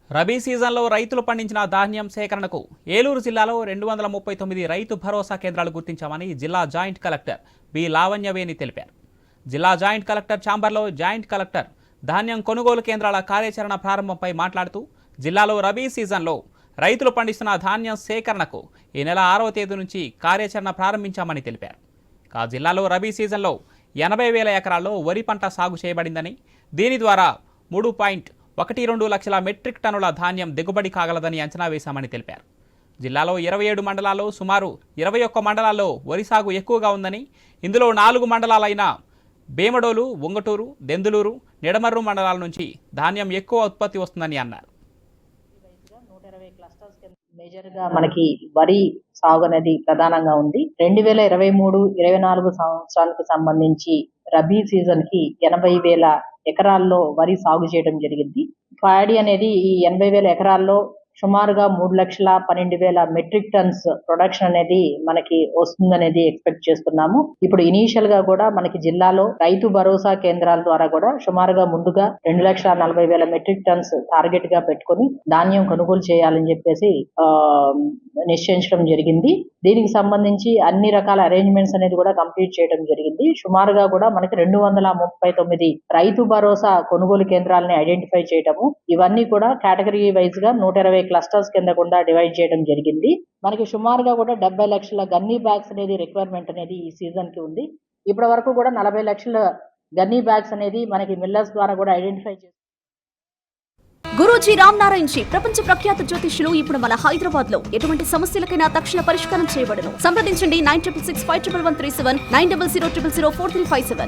రబీ సీజన్లో రైతులు పండించిన ధాన్యం సేకరణకు ఏలూరు జిల్లాలో 239 రైతు భరోసా కేంద్రాలు గుర్తించామని జిల్లా జాయింట్ కలెక్టర్ బి లావణ్యవేణి తెలిపారు. జిల్లా జాయింట్ కలెక్టర్ ఛాంబర్లో జాయింట్ కలెక్టర్ ధాన్యం కొనుగోలు కేంద్రాల కార్యాచరణ ప్రారంభంపై మాట్లాడుతూ జిల్లాలో రబీ సీజన్లో రైతులు పండిస్తున్న ధాన్యం సేకరణకు ఈ నెల 6వ తేదీ నుంచి కార్యాచరణ ప్రారంభించామని తెలిపారు. జిల్లాలో రబీ సీజన్లో 80,000 ఎకరాల్లో వరి పంట సాగు చేయబడిందని, దీని ద్వారా 3.12 లక్షల మెట్రిక్ టన్నుల ధాన్యం దిగుబడి కాగలదని అంచనా వేశామని తెలిపారు. జిల్లాలో 27 మండలాల్లో సుమారు 21 మండలాల్లో వరి సాగు ఎక్కువగా ఉందని, ఇందులో 4 మండలాలైన బేమడోలు, ఉంగటూరు, దెందులూరు, నిడమర్రు మండలాల నుంచి ధాన్యం ఎక్కువ ఉత్పత్తి వస్తుందని అన్నారు. 120 క్లస్టర్స్ మేజర్గా మనకి వరి సాగు అనేది ప్రధానంగా ఉంది. 2023-24 సంవత్సరానికి సంబంధించి రబీ సీజన్ కి 80,000 ఎకరాల్లో వరి సాగు చేయడం జరిగింది. ప్యాడీ అనేది ఈ 80,000 ఎకరాల్లో సుమారుగా 3,12,000 మెట్రిక్ టన్స్ ప్రొడక్షన్ అనేది మనకి వస్తుందనేది ఎక్స్పెక్ట్ చేస్తున్నాము. ఇప్పుడు ఇనీషియల్ గా కూడా మనకి జిల్లాలో రైతు భరోసా కేంద్రాల ద్వారా కూడా సుమారుగా ముందుగా 2,40,000 మెట్రిక్ టన్స్ టార్గెట్ గా పెట్టుకొని ధాన్యం కొనుగోలు చేయాలని చెప్పేసి నిశ్చయించడం జరిగింది. దీనికి సంబంధించి అన్ని రకాల అరేంజ్మెంట్స్ అనేది కూడా కంప్లీట్ చేయడం జరిగింది. సుమారుగా కూడా మనకి 239 రైతు భరోసా కొనుగోలు కేంద్రాలని ఐడెంటిఫై చేయటము, ఇవన్నీ కూడా కేటగిరీ వైజ్ గా 120 క్లస్టర్స్ కింద కూడా డివైడ్ చేయడం జరిగింది. మనకి సుమారుగా కూడా 70 లక్షల గన్నీ బ్యాగ్స్ అనేది రిక్వైర్మెంట్ అనేది ఈ సీజన్ కి ఉంది. ఇప్పటి వరకు కూడా 40 లక్షల గన్నీ బ్యాగ్స్ అనేది మనకి మిల్లర్స్ ద్వారా కూడా ఐడెంటిఫై చేసి గురూజీ రామ్ నారాయణ్ జీ ప్రపంచ ప్రఖ్యాత జ్యోతిష్యులు ఇప్పుడు మన హైదరాబాద్ లో ఎటువంటి సమస్యలకైనా తక్షణ పరిష్కారం చేయబడును. సంప్రదించండి 96651137 9000004357.